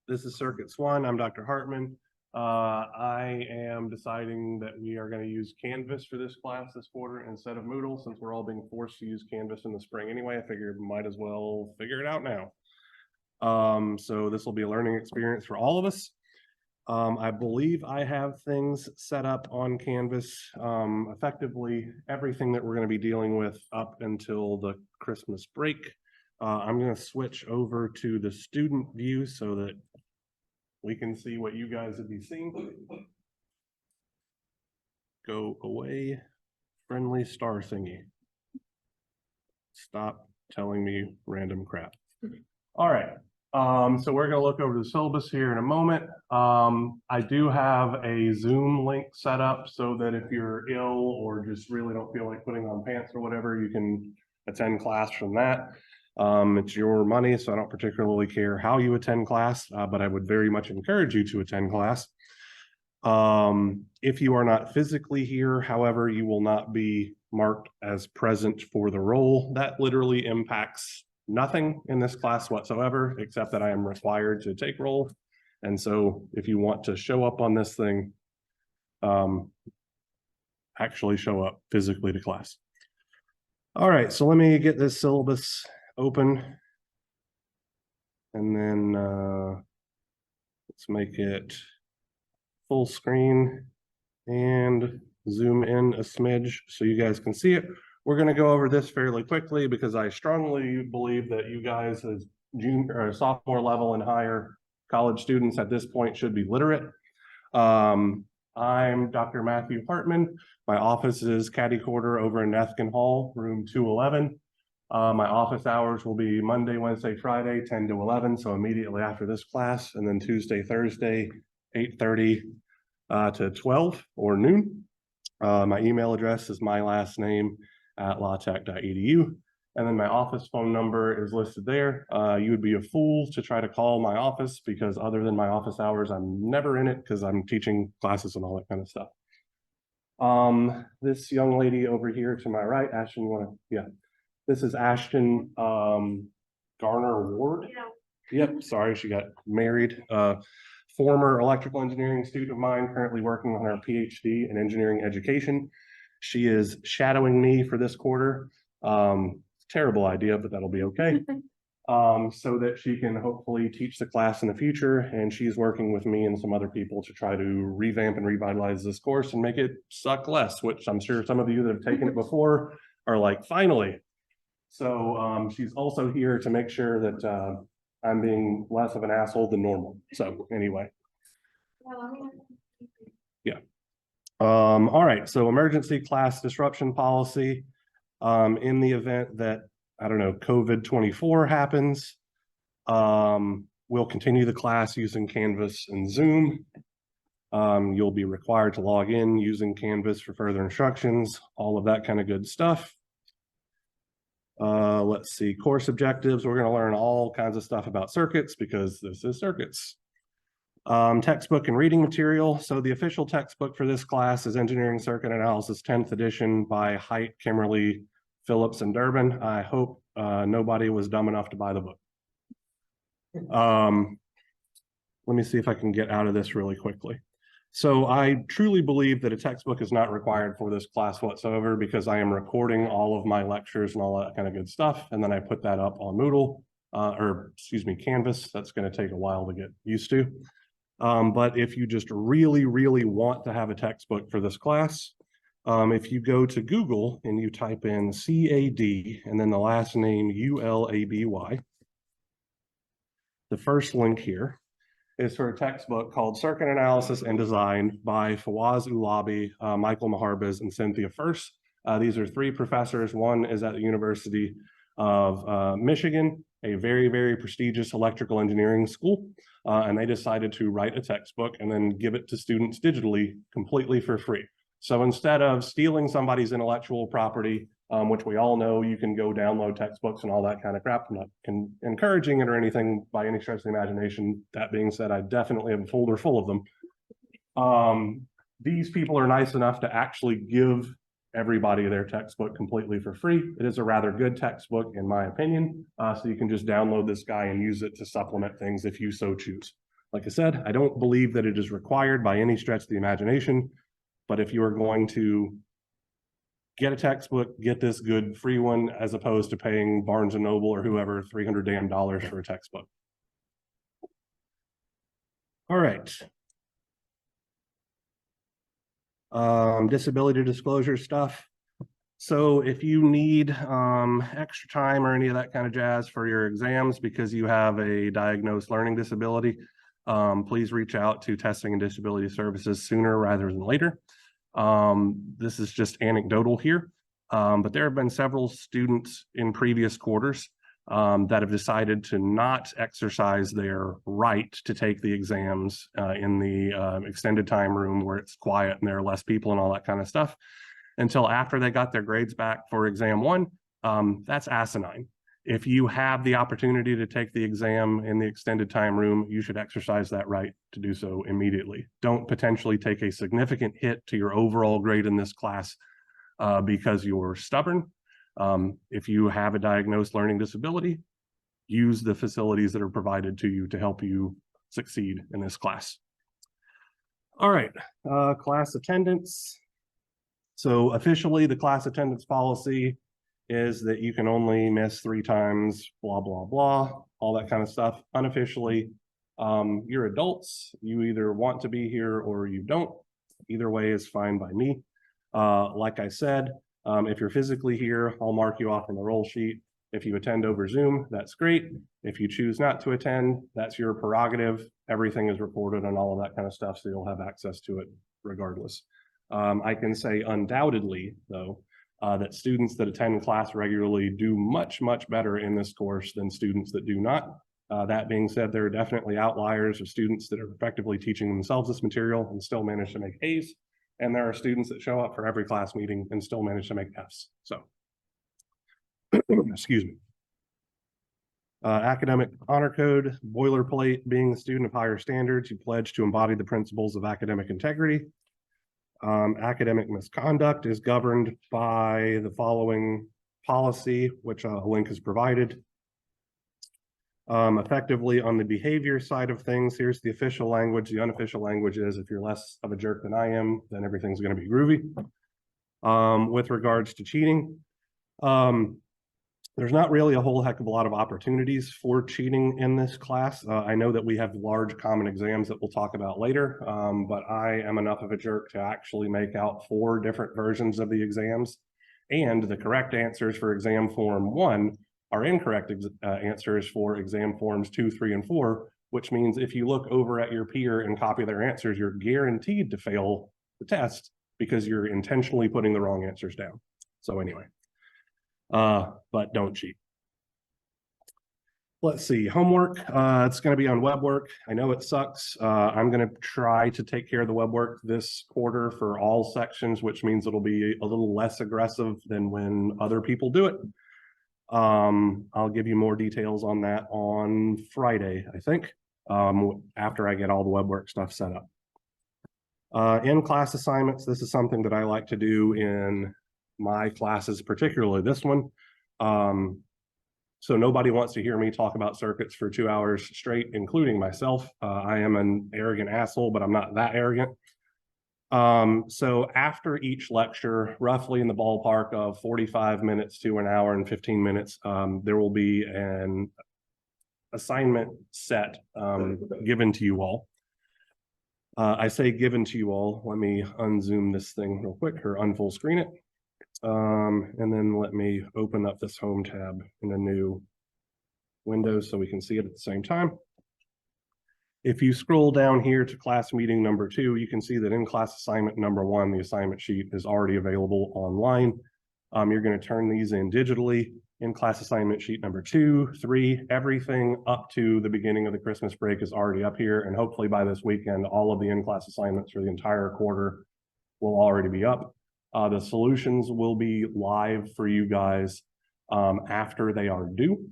This is Circuits 1. I'm Dr. Hartman. I am deciding that we are going to use Canvas for this class this quarter instead of Moodle, since we're all being forced to use Canvas in the spring anyway. I figured might as well figure it out now. So this will be a learning experience for all of us. I believe I have things set up on Canvas, effectively everything that we're going to be dealing with up until the Christmas break. I'm going to switch over to the student view so that we can see what you guys would be seeing. Go away, friendly star thingy. Stop telling me random crap. All right, so we're going to look over the syllabus here in a moment. I do have a Zoom link set up so that if you're ill or just really don't feel like putting on pants or whatever, you can attend class from that. It's your money, so I don't particularly care how you attend class, but I would very much encourage you to attend class. If you are not physically here, however, you will not be marked as present for the role. That literally impacts nothing in this class whatsoever, except that I am required to take roll. And so if you want to show up on this thing, actually show up physically to class. All right, so let me get this syllabus open, and then let's make it full screen and zoom in a smidge so you guys can see it. We're going to go over this fairly quickly because I strongly believe that you guys as junior or sophomore level and higher college students at this point should be literate. I'm Dr. Matthew Hartman. My office is caddy quarter over in Nethkin Hall, room 211. My office hours will be Monday, Wednesday, Friday, 10 to 11, so immediately after this class, and then Tuesday, Thursday, 8:30 to 12 or noon. My email address is my last name @lawtech.edu, and then my office phone number is listed there. You would be a fool to try to call my office because other than my office hours, I'm never in it because I'm teaching classes and all that kind of stuff. This young lady over here to my right, Ashton, you want to, yeah. This is Ashton Garner Ward. Yep, sorry, she got married. Former electrical engineering student of mine, currently working on her PhD in engineering education. She is shadowing me for this quarter. Terrible idea, but that'll be okay. So that she can hopefully teach the class in the future. And she's working with me and some other people to try to revamp and revitalize this course and make it suck less, which I'm sure some of you that have taken it before are like, finally. So she's also here to make sure that I'm being less of an asshole than normal. So anyway. Yeah. All right, so emergency class disruption policy. In the event that, I don't know, COVID-24 happens, we'll continue the class using Canvas and Zoom. You'll be required to log in using Canvas for further instructions, all of that kind of good stuff. Let's see, course objectives. We're going to learn all kinds of stuff about circuits because this is circuits. Textbook and reading material. So the official textbook for this class is Engineering Circuit Analysis 10th edition by Height, Kimmerly, Phillips, and Durbin. I hope nobody was dumb enough to buy the book. Let me see if I can get out of this really quickly. So I truly believe that a textbook is not required for this class whatsoever because I am recording all of my lectures and all that kind of good stuff. And then I put that up on Moodle, or excuse me, Canvas. That's going to take a while to get used to. But if you just really, really want to have a textbook for this class, if you go to Google and you type in CAD and then the last name ULABY, the first link here is for a textbook called Circuit Analysis and Design by Fawaz Ulabi, Michael Maharbaz, and Cynthia First. These are three professors. One is at the University of Michigan, a very, very prestigious electrical engineering school. And they decided to write a textbook and then give it to students digitally completely for free. So instead of stealing somebody's intellectual property, which we all know you can go download textbooks and all that kind of crap. I'm not encouraging it or anything by any stretch of the imagination. That being said, I definitely have a folder full of them. These people are nice enough to actually give everybody their textbook completely for free. It is a rather good textbook, in my opinion. So you can just download this guy and use it to supplement things if you so choose. Like I said, I don't believe that it is required by any stretch of the imagination, but if you are going to get a textbook, get this good free one, as opposed to paying Barnes and Noble or whoever $300 damn for a textbook. All right. Disability disclosure stuff. So if you need extra time or any of that kind of jazz for your exams because you have a diagnosed learning disability, please reach out to Testing and Disability Services sooner rather than later. This is just anecdotal here, but there have been several students in previous quarters that have decided to not exercise their right to take the exams in the extended time room where it's quiet and there are less people and all that kind of stuff until after they got their grades back for exam one. That's asinine. If you have the opportunity to take the exam in the extended time room, you should exercise that right to do so immediately. Don't potentially take a significant hit to your overall grade in this class because you're stubborn. If you have a diagnosed learning disability, use the facilities that are provided to you to help you succeed in this class. All right, class attendance. So officially, the class attendance policy is that you can only miss 3 times, blah, blah, blah, all that kind of stuff. Unofficially, you're adults. You either want to be here or you don't. Either way is fine by me. Like I said, if you're physically here, I'll mark you off on the roll sheet. If you attend over Zoom, that's great. If you choose not to attend, that's your prerogative. Everything is recorded and all of that kind of stuff, so you'll have access to it regardless. I can say undoubtedly, though, that students that attend class regularly do much, much better in this course than students that do not. That being said, there are definitely outliers of students that are effectively teaching themselves this material and still manage to make A's. And there are students that show up for every class meeting and still manage to make F's. So, excuse me. Academic honor code, boilerplate, being a student of higher standards, you pledge to embody the principles of academic integrity. Academic misconduct is governed by the following policy, which a link is provided. Effectively, on the behavior side of things, here's the official language. The unofficial language is if you're less of a jerk than I am, then everything's going to be groovy. With regards to cheating, there's not really a whole heck of a lot of opportunities for cheating in this class. I know that we have large common exams that we'll talk about later, but I am enough of a jerk to actually make out 4 different versions of the exams. And the correct answers for exam form 1 are incorrect answers for exam forms 2, 3, and 4, which means if you look over at your peer and copy their answers, you're guaranteed to fail the test because you're intentionally putting the wrong answers down. So anyway. But don't cheat. Let's see, homework. It's going to be on web work. I know it sucks. I'm going to try to take care of the web work this quarter for all sections, which means it'll be a little less aggressive than when other people do it. I'll give you more details on that on Friday, I think, after I get all the web work stuff set up. In class assignments, this is something that I like to do in my classes, particularly this one. So nobody wants to hear me talk about circuits for 2 hours straight, including myself. I am an arrogant asshole, but I'm not that arrogant. So after each lecture, roughly in the ballpark of 45 minutes to an hour and 15 minutes, there will be an assignment set given to you all. I say given to you all. Let me unzoom this thing real quick or unfull screen it. And then let me open up this home tab in a new window so we can see it at the same time. If you scroll down here to class meeting number 2, you can see that in class assignment number 1, the assignment sheet is already available online. You're going to turn these in digitally. In class assignment sheet number 2, 3, everything up to the beginning of the Christmas break is already up here. And hopefully by this weekend, all of the in-class assignments for the entire quarter will already be up. The solutions will be live for you guys after they are due.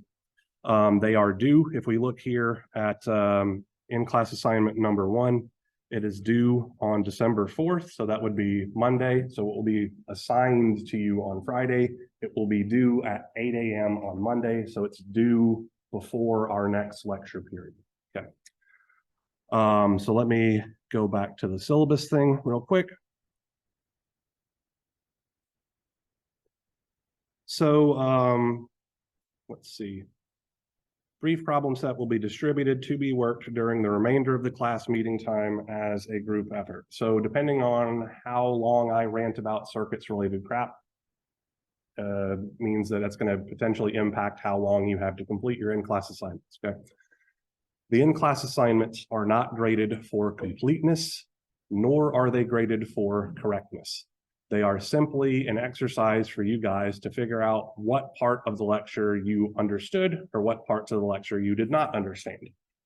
They are due, if we look here at in-class assignment number 1, it is due on December 4th, so that would be Monday. So it will be assigned to you on Friday. It will be due at 8 a.m. on Monday, so it's due before our next lecture period. Okay. So let me go back to the syllabus thing real quick. So let's see. Brief problem set will be distributed to be worked during the remainder of the class meeting time as a group effort. So depending on how long I rant about circuits related crap, means that it's going to potentially impact how long you have to complete your in-class assignments, okay? The in-class assignments are not graded for completeness, nor are they graded for correctness. They are simply an exercise for you guys to figure out what part of the lecture you understood or what parts of the lecture you did not understand.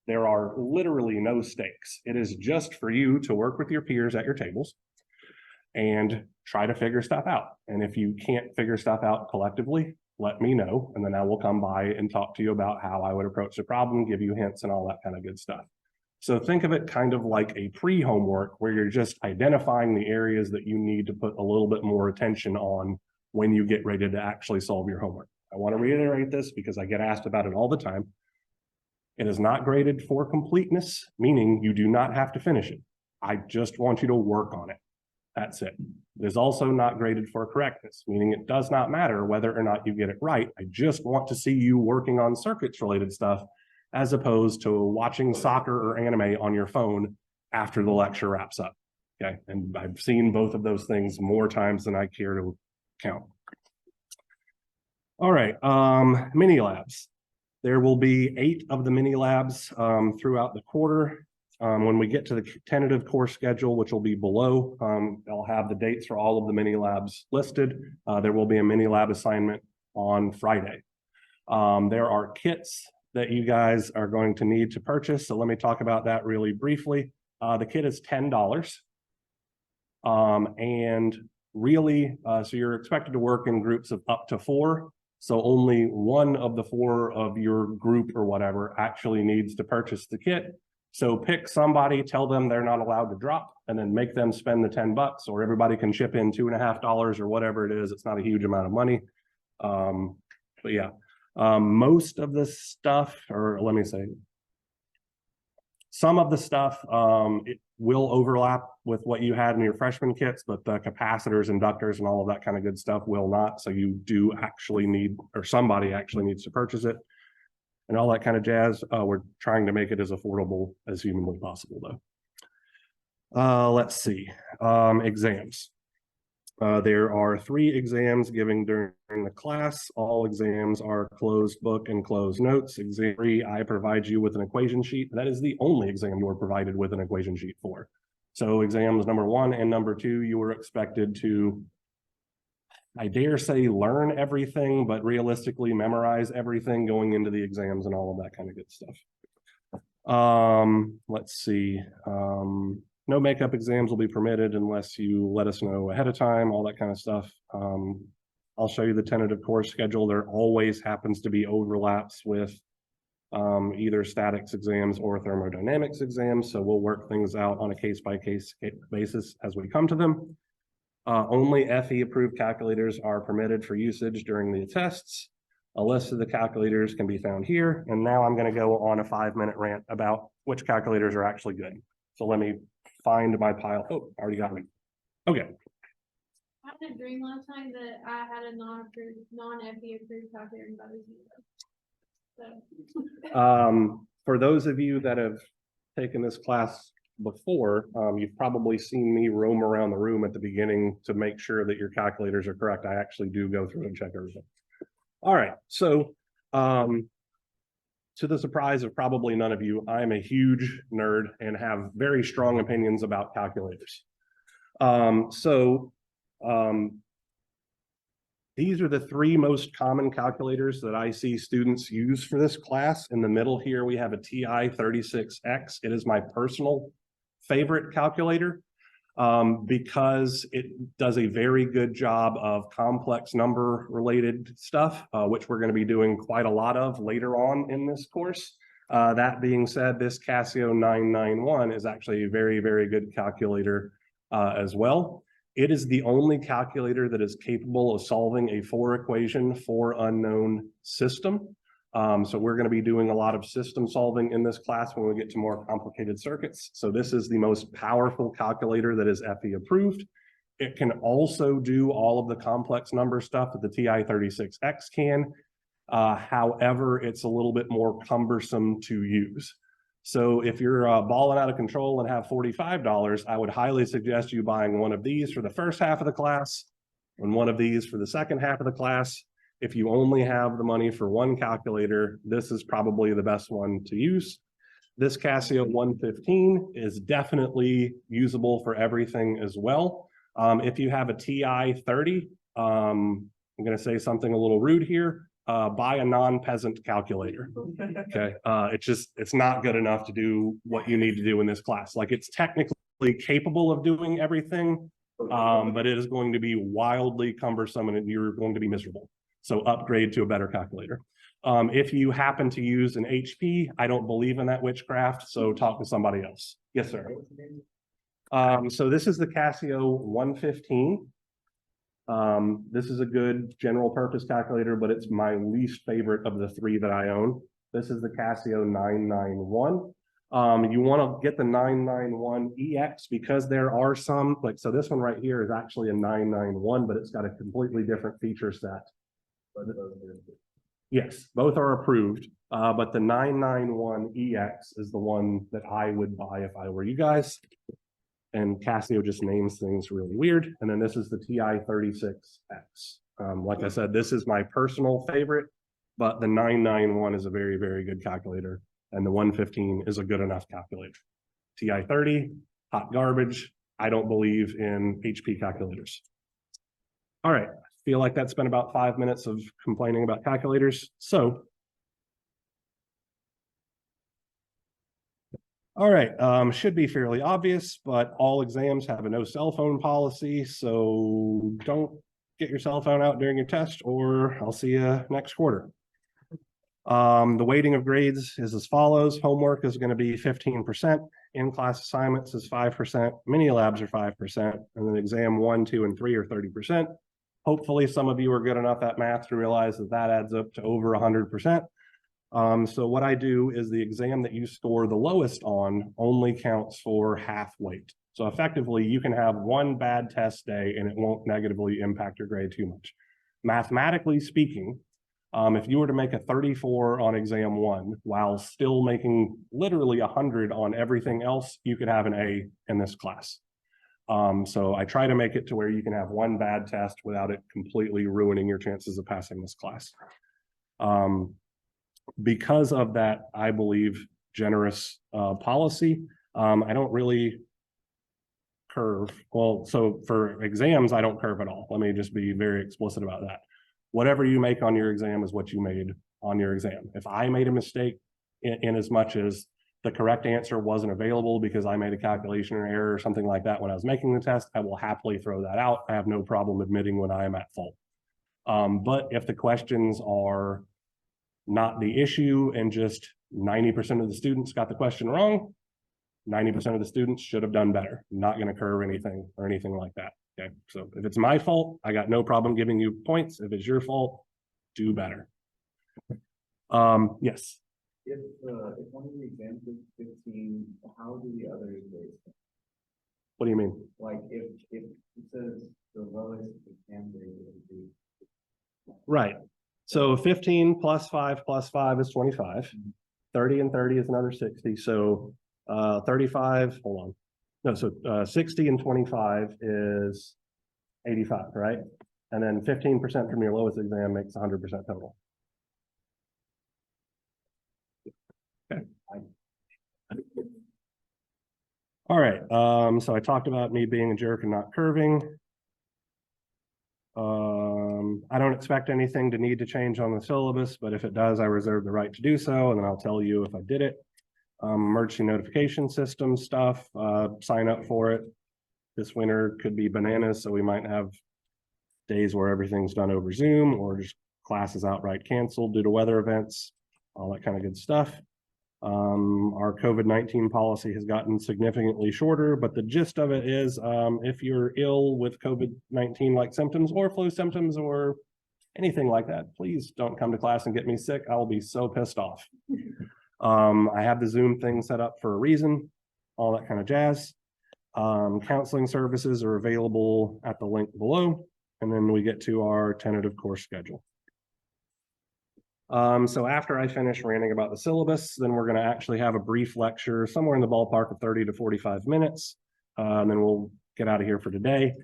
There are literally no stakes. It is just for you to work with your peers at your tables and try to figure stuff out. And if you can't figure stuff out collectively, let me know, and then I will come by and talk to you about how I would approach the problem, give you hints and all that kind of good stuff. So think of it kind of like a pre-homework where you're just identifying the areas that you need to put a little bit more attention on when you get ready to actually solve your homework. I want to reiterate this because I get asked about it all the time. It is not graded for completeness, meaning you do not have to finish it. I just want you to work on it. That's it. It is also not graded for correctness, meaning it does not matter whether or not you get it right. I just want to see you working on circuits related stuff as opposed to watching soccer or anime on your phone after the lecture wraps up. Okay, and I've seen both of those things more times than I care to count. All right, mini labs. There will be 8 of the mini labs throughout the quarter. When we get to the tentative course schedule, which will be below, I'll have the dates for all of the mini labs listed. There will be a mini lab assignment on Friday. There are kits that you guys are going to need to purchase. So let me talk about that really briefly. The kit is $10. And really, so you're expected to work in groups of up to 4. So only one of the 4 of your group or whatever actually needs to purchase the kit. So pick somebody, tell them they're not allowed to drop, and then make them spend the $10, or everybody can chip in $2.50 or whatever it is. It's not a huge amount of money. But yeah, most of the stuff, or let me say, some of the stuff it will overlap with what you had in your freshman kits, but the capacitors, inductors, and all of that kind of good stuff will not. So you do actually need, or somebody actually needs to purchase it. And all that kind of jazz. We're trying to make it as affordable as humanly possible, though. Let's see. Exams. There are 3 exams given during the class. All exams are closed book and closed notes. Exam 3, I provide you with an equation sheet. That is the only exam you are provided with an equation sheet for. So exams number 1 and number 2, you were expected to, I dare say, learn everything, but realistically memorize everything going into the exams and all of that kind of good stuff. Let's see. No makeup exams will be permitted unless you let us know ahead of time, all that kind of stuff. I'll show you the tentative course schedule. There always happens to be overlaps with either statics exams or thermodynamics exams. So we'll work things out on a case-by-case basis as we come to them. Only FE approved calculators are permitted for usage during the tests. A list of the calculators can be found here. And now I'm going to go on a 5-minute rant about which calculators are actually good. So let me find my pile. Oh, I already got it. Okay. I had a dream last night that I had a non-FE approved calculator and that was zero. So. For those of you that have taken this class before, you've probably seen me roam around the room at the beginning to make sure that your calculators are correct. I actually do go through and check everything. All right, so to the surprise of probably none of you, I'm a huge nerd and have very strong opinions about calculators. These are the 3 most common calculators that I see students use for this class. In the middle here, we have a TI-36X. It is my personal favorite calculator because it does a very good job of complex number related stuff, which we're going to be doing quite a lot of later on in this course. That being said, this Casio 991 is actually a very, very good calculator as well. It is the only calculator that is capable of solving a 4-equation, 4 unknown system. So we're going to be doing a lot of system solving in this class when we get to more complicated circuits. So this is the most powerful calculator that is FE approved. It can also do all of the complex number stuff that the TI-36X can. However, it's a little bit more cumbersome to use. So if you're balling out of control and have $45, I would highly suggest you buying one of these for the first half of the class and one of these for the second half of the class. If you only have the money for one calculator, this is probably the best one to use. This Casio 115 is definitely usable for everything as well. If you have a TI-30, I'm going to say something a little rude here. Buy a non-peasant calculator. Okay, it's not good enough to do what you need to do in this class. Like, it's technically capable of doing everything, but it is going to be wildly cumbersome and you're going to be miserable. So upgrade to a better calculator. If you happen to use an HP, I don't believe in that witchcraft, so talk to somebody else. Yes, sir. So this is the Casio 115. This is a good general purpose calculator, but it's my least favorite of the three that I own. This is the Casio 991. You want to get the 991EX because there are some, like, so this one right here is actually a 991, but it's got a completely different feature set. Yes, both are approved, but the 991EX is the one that I would buy if I were you guys. And Casio just names things really weird. And then this is the TI-36X. Like I said, this is my personal favorite, but the 991 is a very, very good calculator. And the 115 is a good enough calculator. TI-30, hot garbage. I don't believe in HP calculators. All right, feel like that spent about 5 minutes of complaining about calculators. So, all right, should be fairly obvious, but all exams have a no cell phone policy, so don't get your cell phone out during your test, or I'll see you next quarter. The weighting of grades is as follows. Homework is going to be 15%. In-class assignments is 5%. Mini labs are 5%. And then exam 1, 2, and 3 are 30%. Hopefully some of you are good enough at math to realize that that adds up to over 100%. So what I do is the exam that you score the lowest on only counts for half weight. So effectively, you can have one bad test day and it won't negatively impact your grade too much. Mathematically speaking, if you were to make a 34 on exam 1 while still making literally 100 on everything else, you could have an A in this class. So I try to make it to where you can have one bad test without it completely ruining your chances of passing this class. Because of that, I believe, generous policy, I don't really curve. Well, so for exams, I don't curve at all. Let me just be very explicit about that. Whatever you make on your exam is what you made on your exam. If I made a mistake in as much as the correct answer wasn't available because I made a calculation error or something like that when I was making the test, I will happily throw that out. I have no problem admitting when I am at fault. But if the questions are not the issue and just 90% of the students got the question wrong, 90% of the students should have done better. I'm not going to curve anything or anything like that. Okay, so if it's my fault, I got no problem giving you points. If it's your fault, do better. Yes. If one of the exams is 15, how do the others rate? What do you mean? Like if it says the lowest exam grade would be. Right. So 15 plus 5 is 25. 30 and 30 is another 60. So 35, hold on. No, so 60 and 25 is 85, right? And then 15% from your lowest exam makes 100% total. Okay. All right. So I talked about me being a jerk and not curving. I don't expect anything to need to change on the syllabus, but if it does, I reserve the right to do so, and then I'll tell you if I did it. Emergency notification system stuff, sign up for it. This winter could be bananas, so we might have days where everything's done over Zoom or just classes outright canceled due to weather events, all that kind of good stuff. Our COVID-19 policy has gotten significantly shorter, but the gist of it is if you're ill with COVID-19 like symptoms or flu symptoms or anything like that, please don't come to class and get me sick. I'll be so pissed off. I have the Zoom thing set up for a reason, all that kind of jazz. Counseling services are available at the link below, and then we get to our tentative course schedule. So after I finish ranting about the syllabus, then we're going to actually have a brief lecture somewhere in the ballpark of 30 to 45 minutes. And then we'll get out of here for today.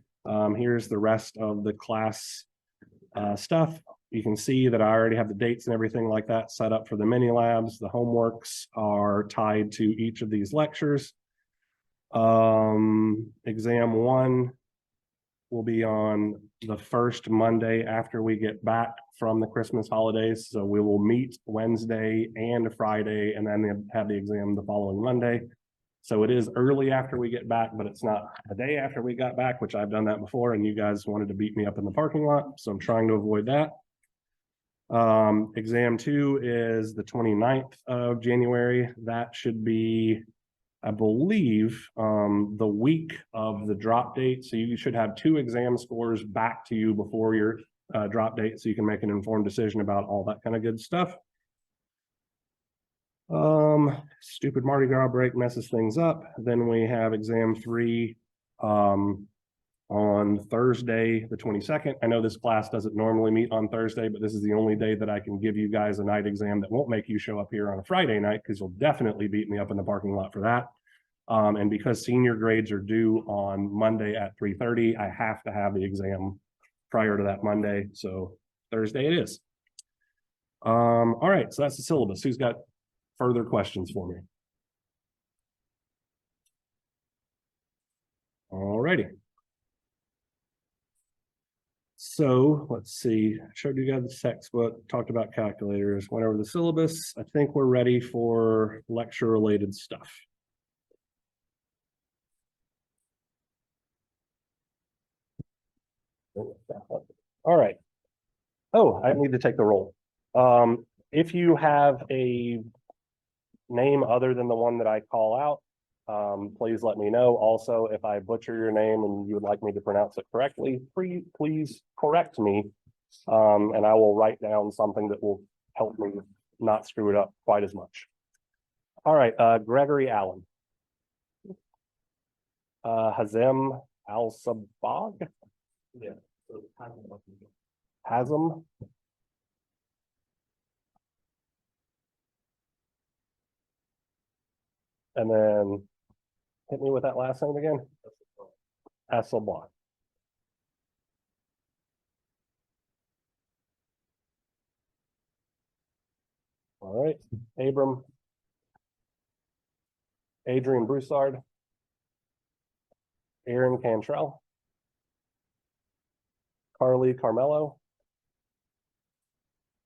Here's the rest of the class stuff. You can see that I already have the dates and everything like that set up for the mini labs. The homeworks are tied to each of these lectures. Exam 1 will be on the first Monday after we get back from the Christmas holidays. So we will meet Wednesday and Friday, and then have the exam the following Monday. So it is early after we get back, but it's not a day after we got back, which I've done that before, and you guys wanted to beat me up in the parking lot. So I'm trying to avoid that. Exam 2 is the 29th of January. That should be, I believe, the week of the drop date. So you should have 2 exam scores back to you before your drop date, so you can make an informed decision about all that kind of good stuff. Stupid Mardi Gras break messes things up. Then we have exam 3 on Thursday, the 22nd. I know this class doesn't normally meet on Thursday, but this is the only day that I can give you guys a night exam that won't make you show up here on a Friday night, because you'll definitely beat me up in the parking lot for that. And because senior grades are due on Monday at 3:30, I have to have the exam prior to that Monday. So Thursday it is. All right, so that's the syllabus. Who's got further questions for me? All righty. So let's see, I showed you guys the textbook, talked about calculators, went over the syllabus. I think we're ready for lecture related stuff. All right. Oh, I need to take the roll. If you have a name other than the one that I call out, please let me know. Also, if I butcher your name and you would like me to pronounce it correctly, please correct me. And I will write down something that will help me not screw it up quite as much. All right, Gregory Allen. Hazem Al-Sabag. Yeah. So Hazem. And then hit me with that last name again. Hasselblad. All right, Adrian Broussard, Aaron Cantrell, Carly Carmelo,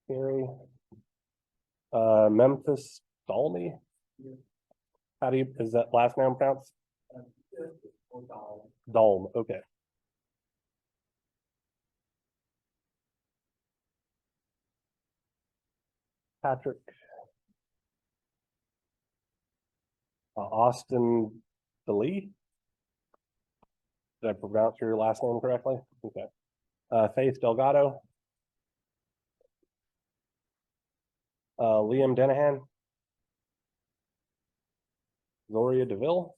Gary, Memphis Dalmy. How do you, is that last name pronounced? Dalm, okay. Patrick. Austin DeLee. Did I pronounce your last name correctly? Okay. Faith Delgado. Liam Denahan. Gloria DeVille.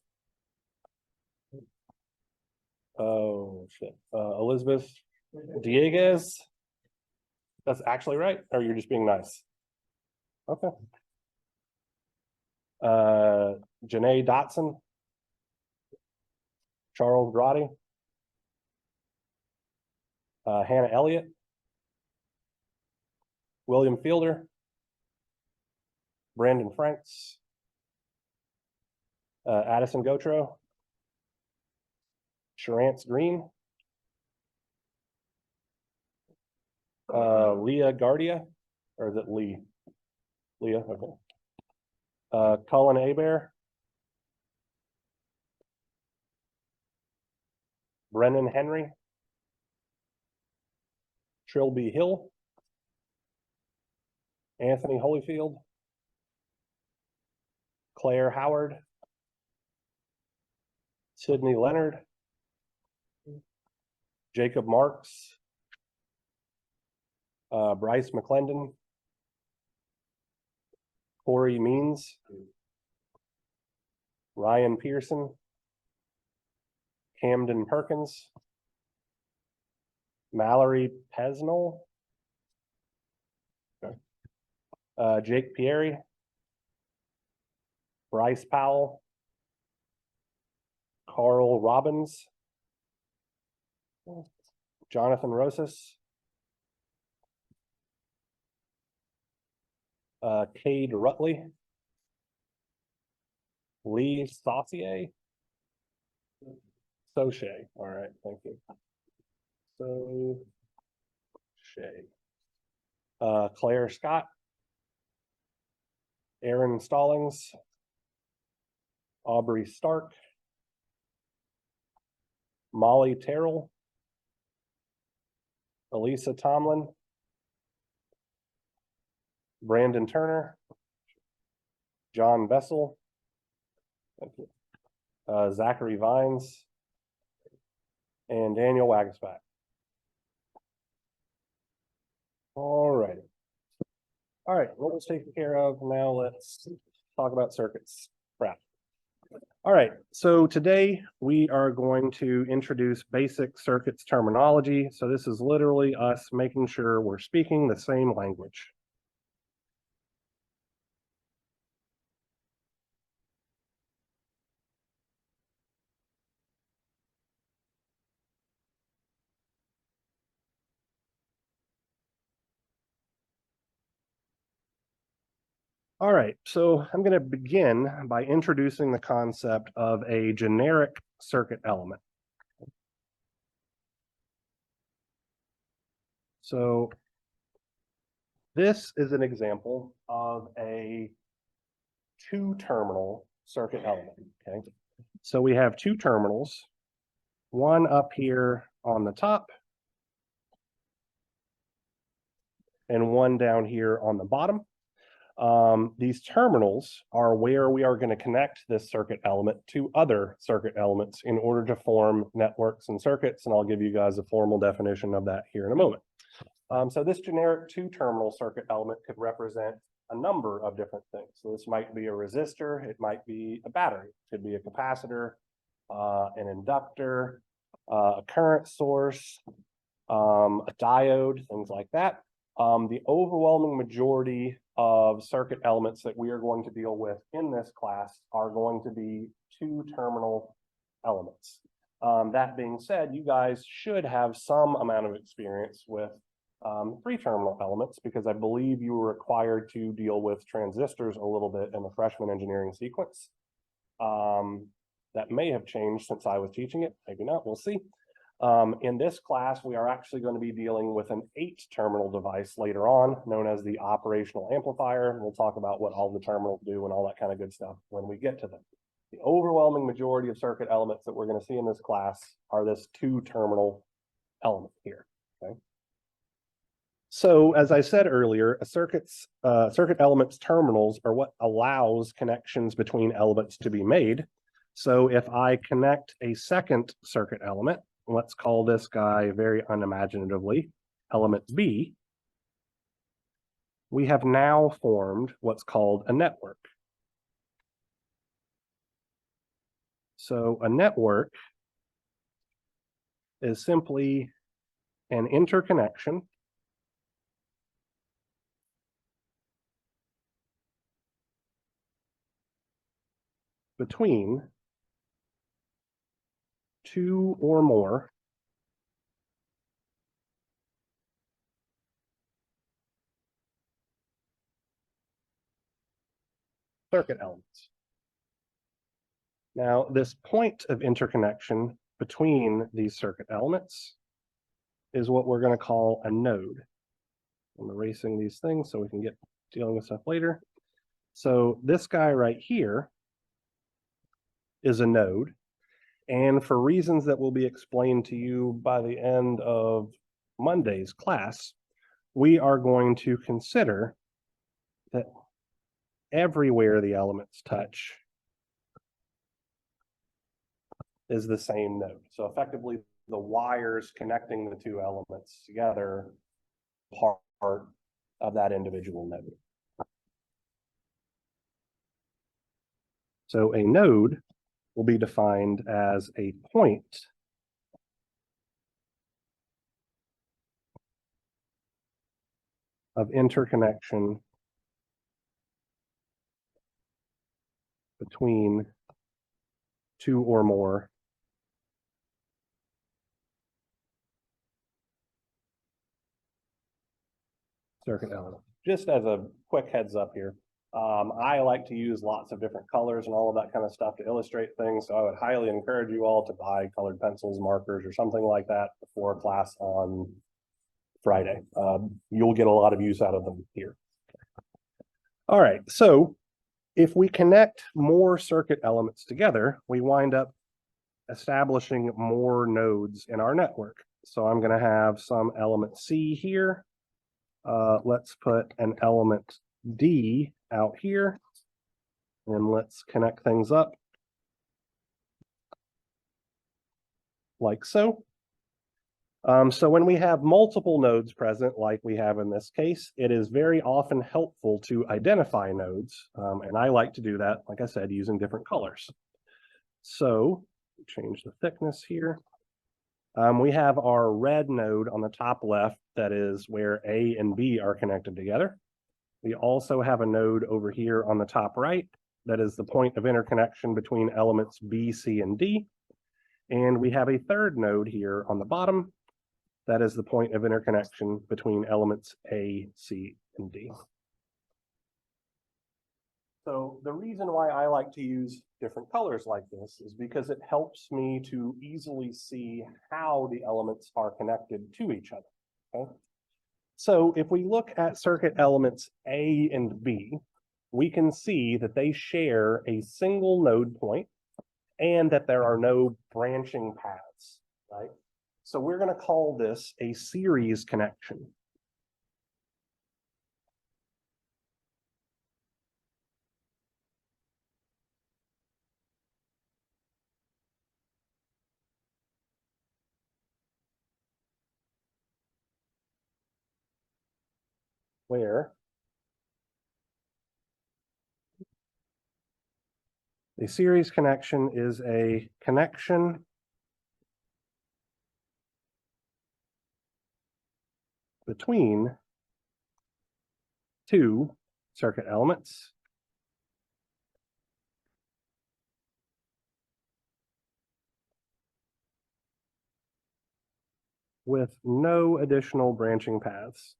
Oh shit. Elizabeth Dieguez. That's actually right, or you're just being nice? Okay. Janae Dotson. Charles Grotti. Hannah Elliott. William Fielder. Brandon Franks. Addison Gotro. Sharance Green. Leah Gardia, or is it Lee? Leah, okay. Colin Abear. Brennan Henry. Trilby Hill. Anthony Holyfield. Claire Howard. Sydney Leonard. Jacob Marks. Bryce McClendon, Corey Means, Ryan Pearson, Camden Perkins, Mallory Pesnell, Jake Pieri, Bryce Powell, Carl Robbins, Jonathan Rosas, Cade Rutley, Lee Saucier, Soche. All right, thank you. Soche. Claire Scott, Aaron Stallings, Aubrey Stark, Molly Terrell, Elisa Tomlin, Brandon Turner, John Bessel, thank you. Zachary Vines, and Daniel Wagasback. All righty. All right, what was taken care of, now let's talk about circuits. Crap. All right, so today we are going to introduce basic circuits terminology. So this is literally us making sure we're speaking the same language. All right, so I'm going to begin by introducing the concept of a generic circuit element. So this is an example of a two-terminal circuit element, okay? So we have two terminals, one up here on the top and one down here on the bottom. These terminals are where we are going to connect this circuit element to other circuit elements in order to form networks and circuits, and I'll give you guys a formal definition of that here in a moment. So this generic two-terminal circuit element could represent a number of different things. So this might be a resistor, it might be a battery, it could be a capacitor, an inductor, a current source, a diode, things like that. The overwhelming majority of circuit elements that we are going to deal with in this class are going to be two-terminal elements. That being said, you guys should have some amount of experience with three-terminal elements, because I believe you were required to deal with transistors a little bit in the freshman engineering sequence. That may have changed since I was teaching it, maybe not, we'll see. In this class, we are actually going to be dealing with an 8-terminal device later on, known as the operational amplifier. We'll talk about what all the terminals do and all that kind of good stuff when we get to them. The overwhelming majority of circuit elements that we're going to see in this class are this two-terminal element here, okay? So as I said earlier, a circuit element's terminals are what allows connections between elements to be made. So if I connect a second circuit element, let's call this guy very unimaginatively element B, we have now formed what's called a network. So a network is simply an interconnection between two or more circuit elements. Now, this point of interconnection between these circuit elements is what we're going to call a node. I'm erasing these things so we can get dealing with stuff later. So this guy right here is a node. And for reasons that will be explained to you by the end of Monday's class, we are going to consider that everywhere the elements touch is the same node. So effectively, the wires connecting the two elements together are part of that individual node. So a node will be defined as a point of interconnection between two or more circuit elements. Just as a quick heads up here, I like to use lots of different colors and all of that kind of stuff to illustrate things. So I would highly encourage you all to buy colored pencils, markers, or something like that before class on Friday. You'll get a lot of use out of them here. All right, so if we connect more circuit elements together, we wind up establishing more nodes in our network. So I'm going to have some element C here. Let's put an element D out here, and let's connect things up like so. So when we have multiple nodes present, like we have in this case, it is very often helpful to identify nodes. And I like to do that, like I said, using different colors. So change the thickness here. We have our red node on the top left, that is where A and B are connected together. We also have a node over here on the top right, that is the point of interconnection between elements B, C, and D. And we have a third node here on the bottom, that is the point of interconnection between elements A, C, and D. So the reason why I like to use different colors like this is because it helps me to easily see how the elements are connected to each other. Okay? So if we look at circuit elements A and B, we can see that they share a single node point and that there are no branching paths, right? So we're going to call this a series connection. Where a series connection is a connection between two circuit elements with no additional branching paths.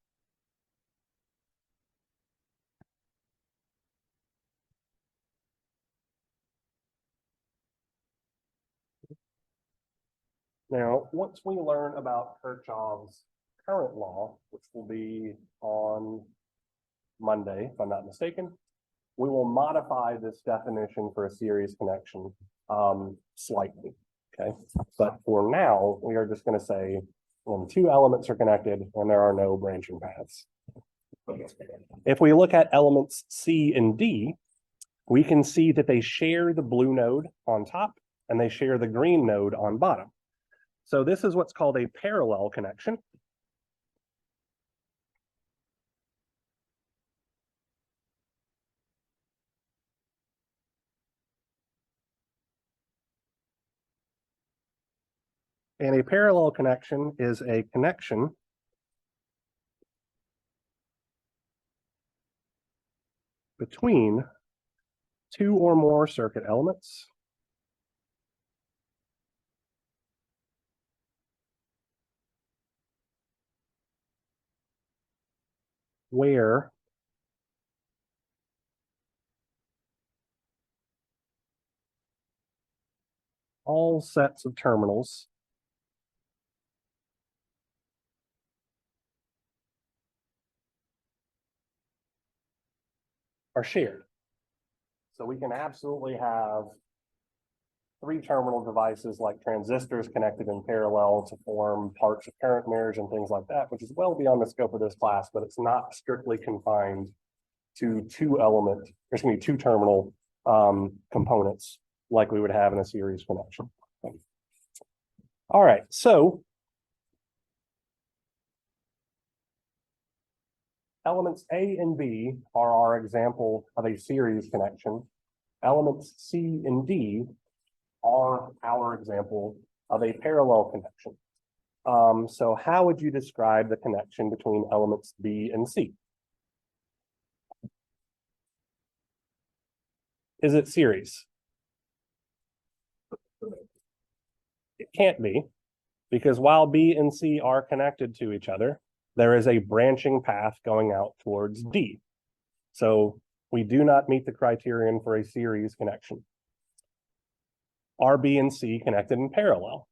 Now, once we learn about Kirchhoff's current law, which will be on Monday, if I'm not mistaken, we will modify this definition for a series connection slightly, okay? But for now, we are just going to say when two elements are connected and there are no branching paths. If we look at elements C and D, we can see that they share the blue node on top and they share the green node on bottom. So this is what's called a parallel connection. And a parallel connection is a connection between two or more circuit elements where all sets of terminals are shared. So we can absolutely have three terminal devices like transistors connected in parallel to form parts of current mirrors and things like that, which is well beyond the scope of this class, but it's not strictly confined to two terminal components like we would have in a series connection. All right, so Elements A and B are our example of a series connection. Elements C and D are our example of a parallel connection. So how would you describe the connection between elements B and C? Is it series? It can't be, because while B and C are connected to each other, there is a branching path going out towards D. So we do not meet the criterion for a series connection. Are B and C connected in parallel?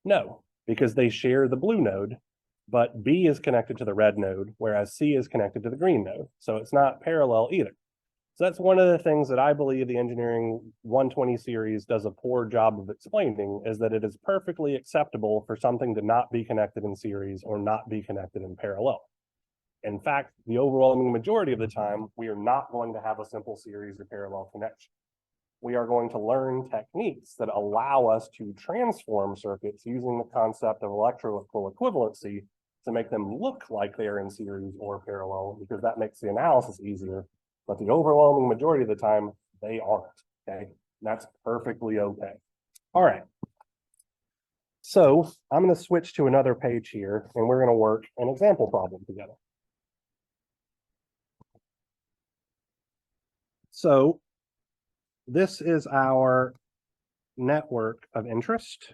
No, because they share the blue node, but B is connected to the red node, whereas C is connected to the green node. So it's not parallel either. So that's one of the things that I believe the Engineering 120 series does a poor job of explaining, is that it is perfectly acceptable for something to not be connected in series or not be connected in parallel. In fact, the overwhelming majority of the time, we are not going to have a simple series or parallel connection. We are going to learn techniques that allow us to transform circuits using the concept of electrical equivalency to make them look like they're in series or parallel, because that makes the analysis easier. But the overwhelming majority of the time, they aren't, okay? And that's perfectly okay. All right. So I'm going to switch to another page here, and we're going to work an example problem together. So this is our network of interest.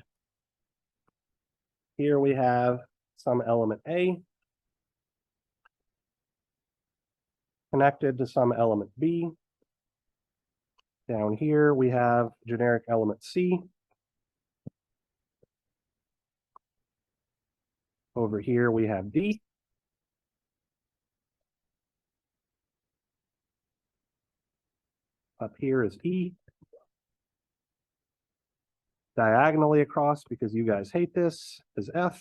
Here we have some element A connected to some element B. Down here we have generic element C. Over here we have D. Up here is E. Diagonally across, because you guys hate this, is F.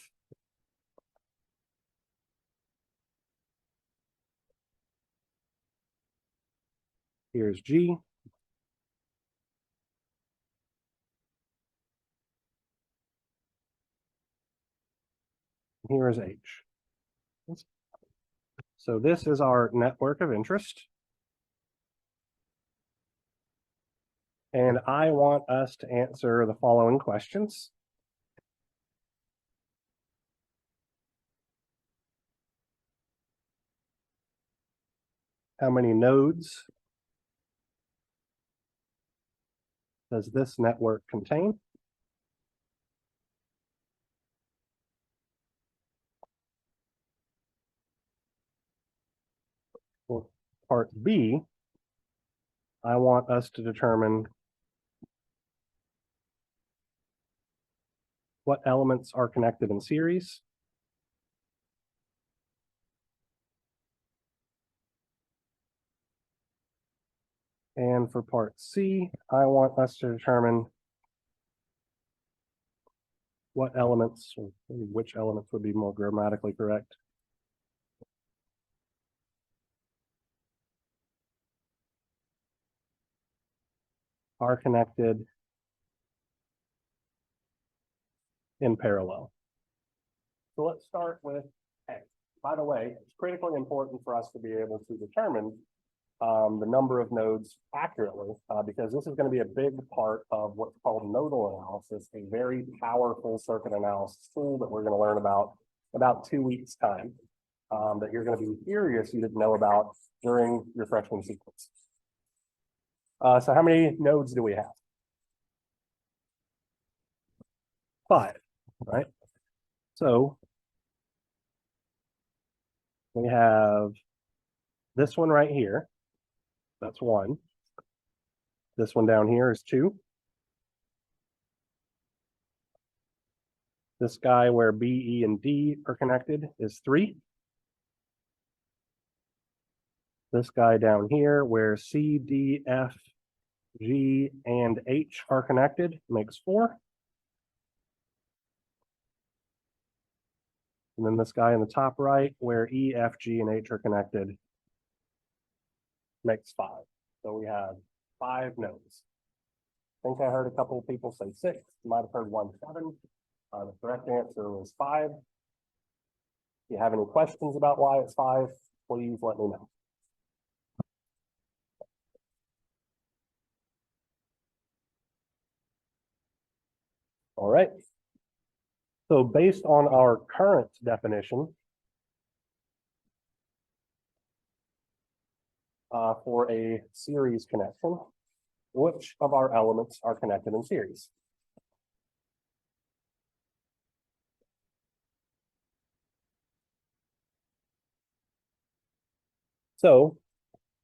Here's G. Here is H. So this is our network of interest. And I want us to answer the following questions. How many nodes does this network contain? For part B, I want us to determine what elements are connected in series. And for part C, I want us to determine what elements, or which elements would be more grammatically correct, are connected in parallel. So let's start with A. By the way, it's critically important for us to be able to determine the number of nodes accurately, because this is going to be a big part of what's called nodal analysis, a very powerful circuit analysis tool that we're going to learn about 2 weeks' time, that you're going to be curious you didn't know about during your freshman sequence. So how many nodes do we have? 5, right? So we have this one right here. That's 1. This one down here is 2. This guy where B, E, and D are connected is 3. This guy down here where C, D, F, G, and H are connected makes 4. And then this guy in the top right where E, F, G, and H are connected makes 5. So we have 5 nodes. I think I heard a couple of people say 6. You might have heard 1, 7. The correct answer was 5. If you have any questions about why it's 5, please let me know. All right. So based on our current definition, for a series connection, which of our elements are connected in series? So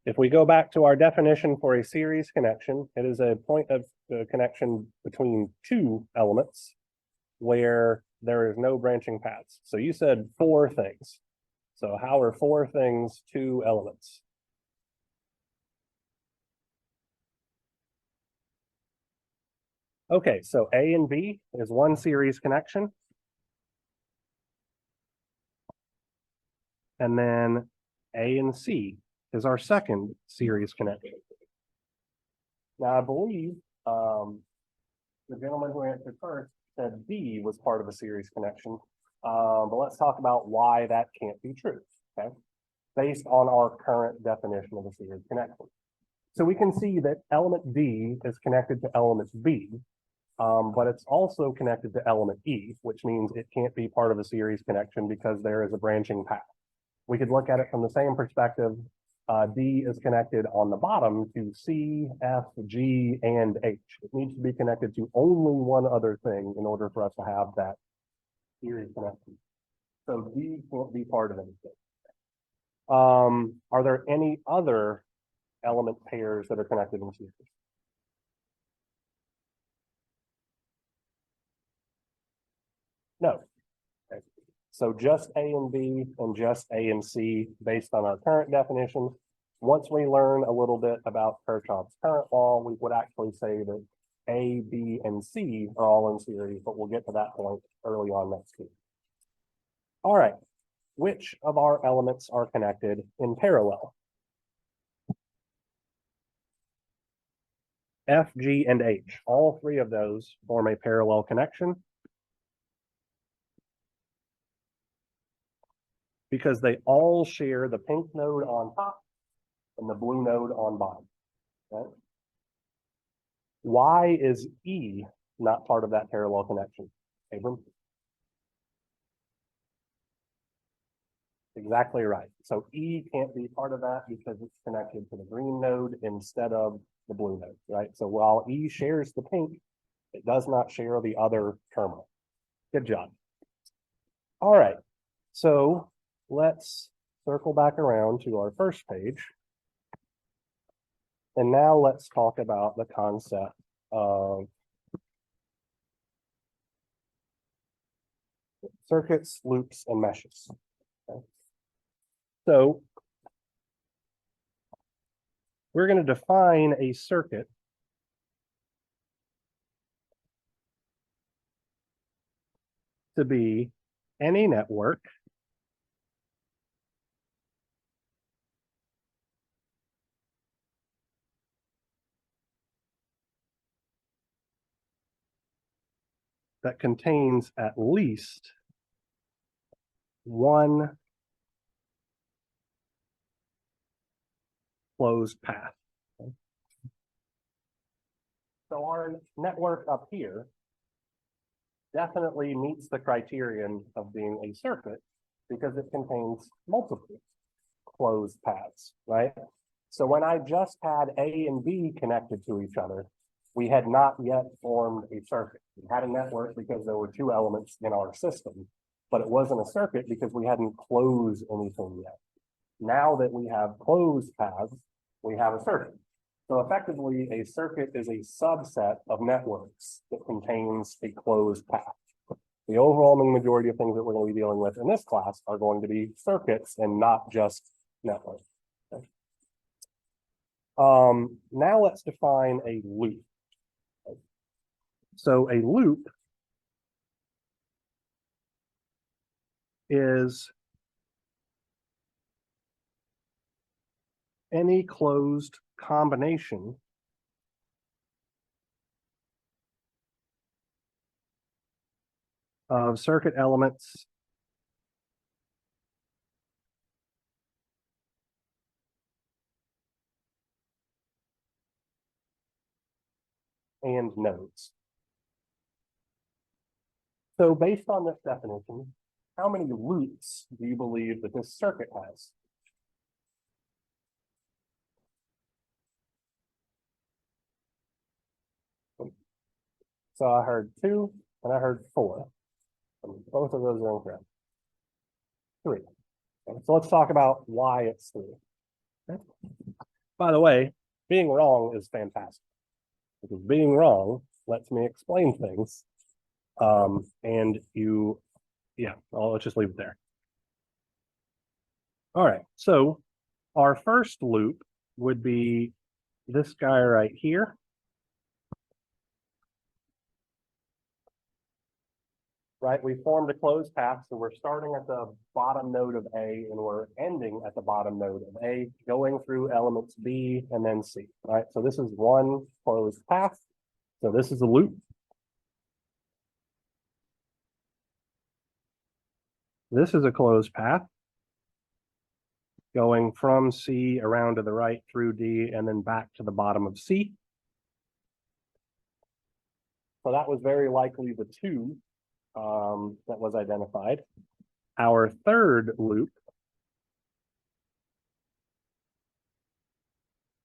if we go back to our definition for a series connection, it is a point of connection between two elements where there is no branching paths. So you said four things. So how are four things two elements? Okay, so A and B is one series connection. And then A and C is our second series connection. Now, I believe the gentleman who answered first said B was part of a series connection. But let's talk about why that can't be true, okay? Based on our current definition of a series connection. So we can see that element D is connected to element B, but it's also connected to element E, which means it can't be part of a series connection because there is a branching path. We could look at it from the same perspective. D is connected on the bottom to C, F, G, and H. It needs to be connected to only one other thing in order for us to have that series connection. So D can't be part of anything. Are there any other element pairs that are connected in series? No. Okay. So just A and B and just A and C based on our current definition. Once we learn a little bit about Kirchhoff's current law, we would actually say that A, B, and C are all in series, but we'll get to that point early on next week. All right, which of our elements are connected in parallel? F, G, and H, all three of those form a parallel connection because they all share the pink node on top and the blue node on bottom. Okay? Why is E not part of that parallel connection? Abram? Exactly right. So E can't be part of that because it's connected to the green node instead of the blue node, right? So while E shares the pink, it does not share the other terminal. Good job. All right, so let's circle back around to our first page. And now let's talk about the concept of circuits, loops, and meshes. Okay. So we're going to define a circuit to be any network that contains at least one closed path. Okay. So our network up here definitely meets the criterion of being a circuit because it contains multiple closed paths, right? So when I just had A and B connected to each other, we had not yet formed a circuit. We had a network because there were two elements in our system, but it wasn't a circuit because we hadn't closed anything yet. Now that we have closed paths, we have a circuit. So effectively, a circuit is a subset of networks that contains a closed path. The overwhelming majority of things that we're going to be dealing with in this class are going to be circuits and not just networks. Okay. Now let's define a loop. So a loop is any closed combination of circuit elements and nodes. So based on this definition, how many loops do you believe that this circuit has? So I heard 2 and I heard 4. And both of those are incorrect. 3. Okay, so let's talk about why it's 3. Okay. By the way, being wrong is fantastic, because being wrong lets me explain things. And let's just leave it there. All right, so our first loop would be this guy right here. Right, we formed a closed path, so we're starting at the bottom node of A and we're ending at the bottom node of A, going through elements B and then C, right? So this is one closed path. So this is a loop. This is a closed path going from C around to the right through D and then back to the bottom of C. So that was very likely the 2 that was identified. Our third loop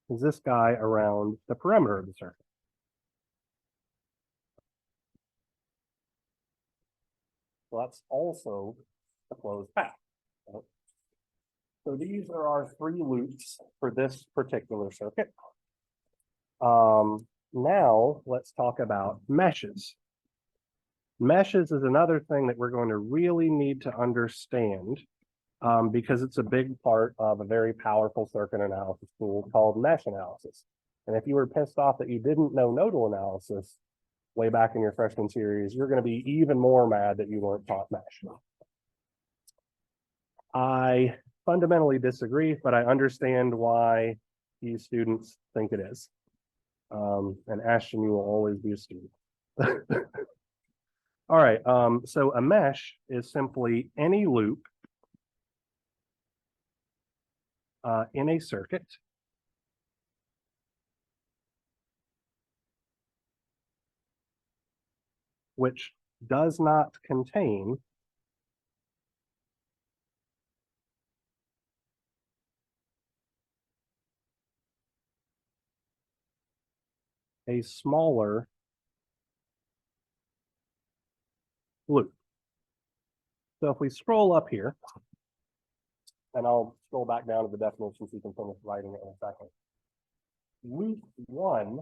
is this guy around the perimeter of the circuit. So that's also a closed path. So these are our 3 loops for this particular circuit. Now let's talk about meshes. Meshes is another thing that we're going to really need to understand because it's a big part of a very powerful circuit analysis tool called mesh analysis. And if you were pissed off that you didn't know nodal analysis way back in your freshman series, you're going to be even more mad that you weren't taught mesh. I fundamentally disagree, but I understand why these students think it is. And Ashton, you will always be a student. All right, so a mesh is simply any loop in a circuit which does not contain a smaller loop. So if we scroll up here, and I'll scroll back down to the definition so you can finish writing it in a second. Loop 1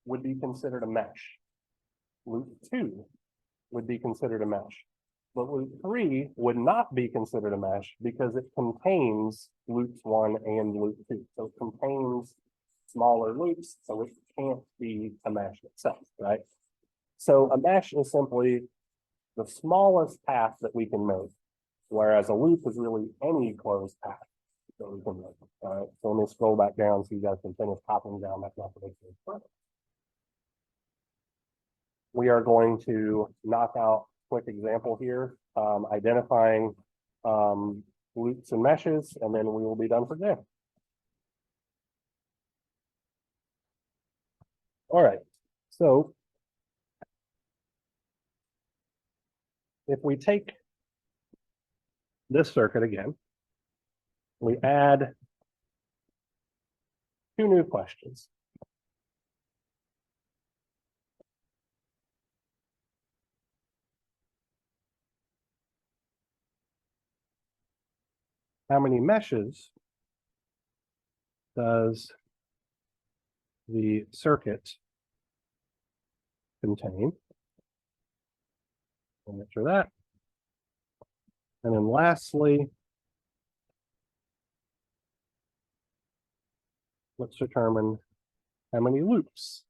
would be considered a mesh. Loop 2 would be considered a mesh. But loop 3 would not be considered a mesh because it contains loops 1 and loop 2. So it contains smaller loops, so it can't be a mesh itself, right? So a mesh is simply the smallest path that we can make, whereas a loop is really any closed path that we can make. All right, so let me scroll back down so you guys can finish copying down that definition. We are going to knock out a quick example here, identifying loops and meshes, and then we will be done for today. All right, so if we take this circuit again, we add 2 new questions. How many meshes does the circuit contain? We'll answer that. And then lastly, let's determine how many loops.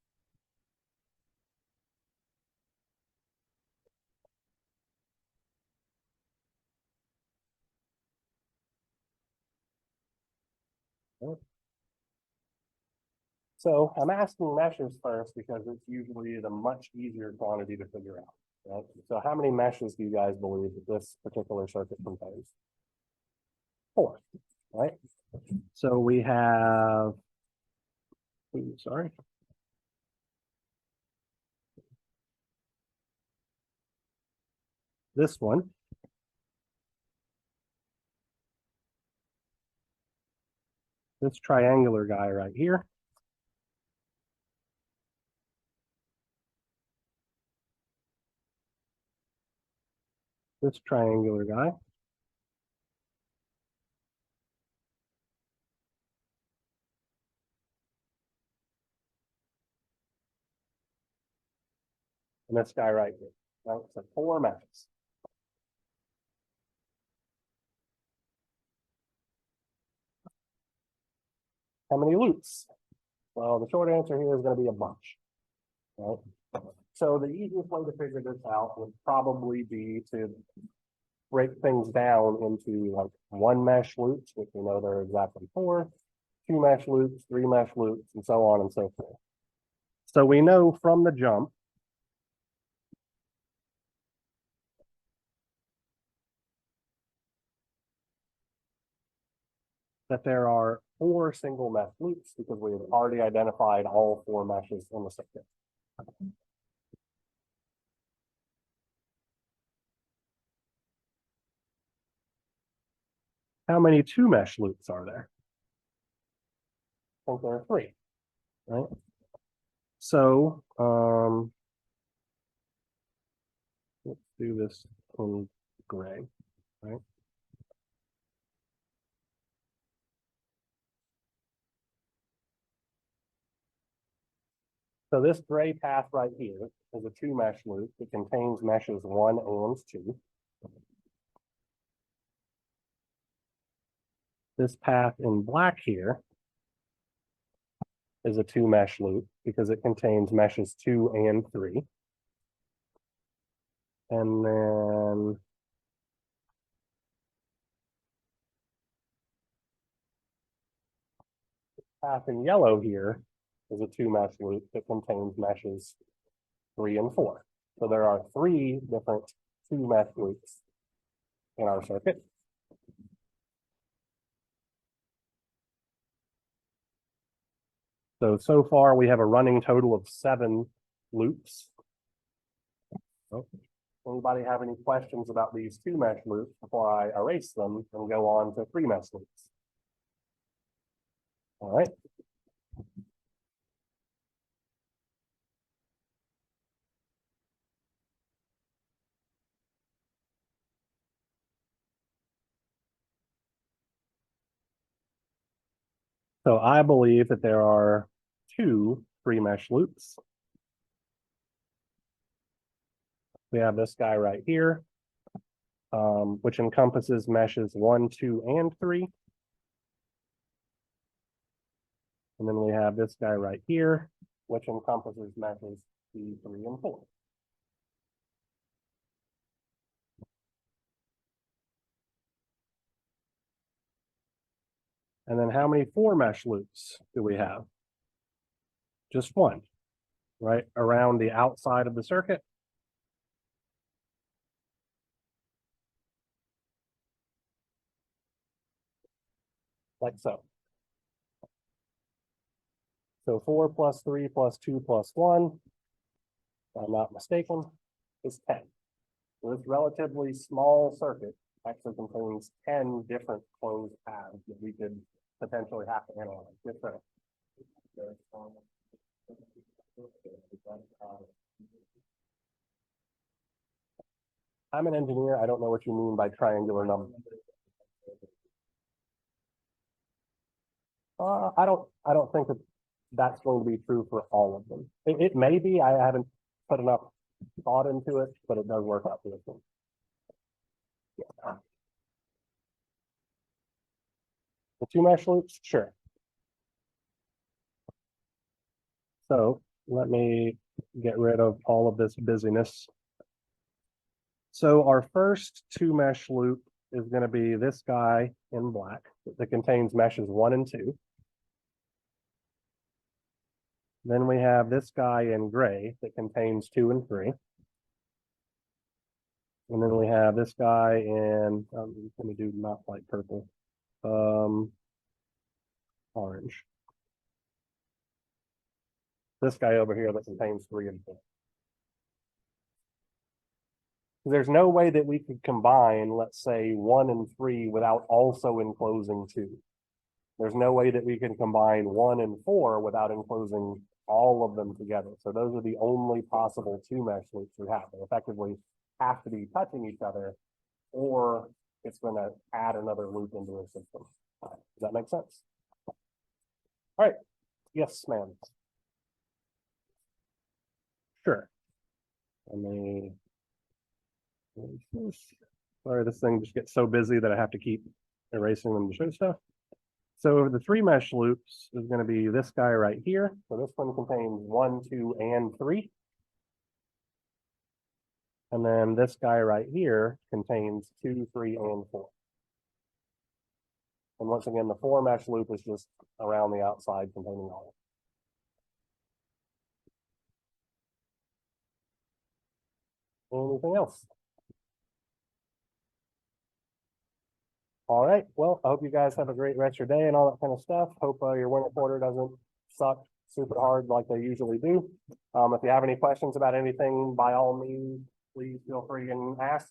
So I'm asking meshes first because it's usually the much easier quantity to figure out. Right? So how many meshes do you guys believe that this particular circuit contains? 4, right? So we have, sorry. this one. This triangular guy right here. This triangular guy. And this guy right here. Right? So 4 meshes. How many loops? Well, the short answer here is going to be a bunch. Right? So the easiest way to figure this out would probably be to break things down into like 1 mesh loops, which we know there are exactly 4, 2 mesh loops, 3 mesh loops, and so on and so forth. So we know from the jump that there are 4 single mesh loops because we have already identified all 4 meshes in the circuit. How many 2 mesh loops are there? I think there are 3, right? So let's do this in gray, right? So this gray path right here is a 2 mesh loop. It contains meshes 1 and 2. This path in black here is a 2 mesh loop because it contains meshes 2 and 3. And then path in yellow here is a 2 mesh loop that contains meshes 3 and 4. So there are 3 different 2 mesh loops in our circuit. So far we have a running total of 7 loops. Oh, anybody have any questions about these 2 mesh loops before I erase them and go on to 3 mesh loops? All right. So I believe that there are 2 3 mesh loops. We have this guy right here, which encompasses meshes 1, 2, and 3. And then we have this guy right here, which encompasses meshes 2, 3, and 4. And then how many 4 mesh loops do we have? Just 1, right? Around the outside of the circuit. Like so. So 4 plus 3 plus 2 plus 1, if I'm not mistaken, is 10. So this relatively small circuit actually contains 10 different closed paths that we could potentially have to analyze. Yes, sir. I'm an engineer. I don't know what you mean by triangular number. I don't think that that's going to be true for all of them. It may be. I haven't put enough thought into it, but it does work out for this one. Yeah. The 2 mesh loops, sure. So let me get rid of all of this busyness. So our first 2 mesh loop is going to be this guy in black that contains meshes 1 and 2. Then we have this guy in gray that contains 2 and 3. And then we have this guy in, let me do not light purple, orange. This guy over here that contains 3 and 4. There's no way that we could combine, let's say, 1 and 3 without also enclosing 2. There's no way that we can combine 1 and 4 without enclosing all of them together. So those are the only possible 2 mesh loops we have. They effectively have to be touching each other, or it's going to add another loop into the system. Does that make sense? All right. Yes, ma'am. Sure. Let me. Sorry, this thing just gets so busy that I have to keep erasing them to show stuff. So the 3 mesh loops is going to be this guy right here. So this one contains 1, 2, and 3. And then this guy right here contains 2, 3, and 4. And once again, the 4 mesh loop is just around the outside containing all. Anything else? All right. Well, I hope you guys have a great rest of your day and all that kind of stuff. Hope your winter quarter doesn't suck super hard like they usually do. If you have any questions about anything, by all means, please feel free and ask.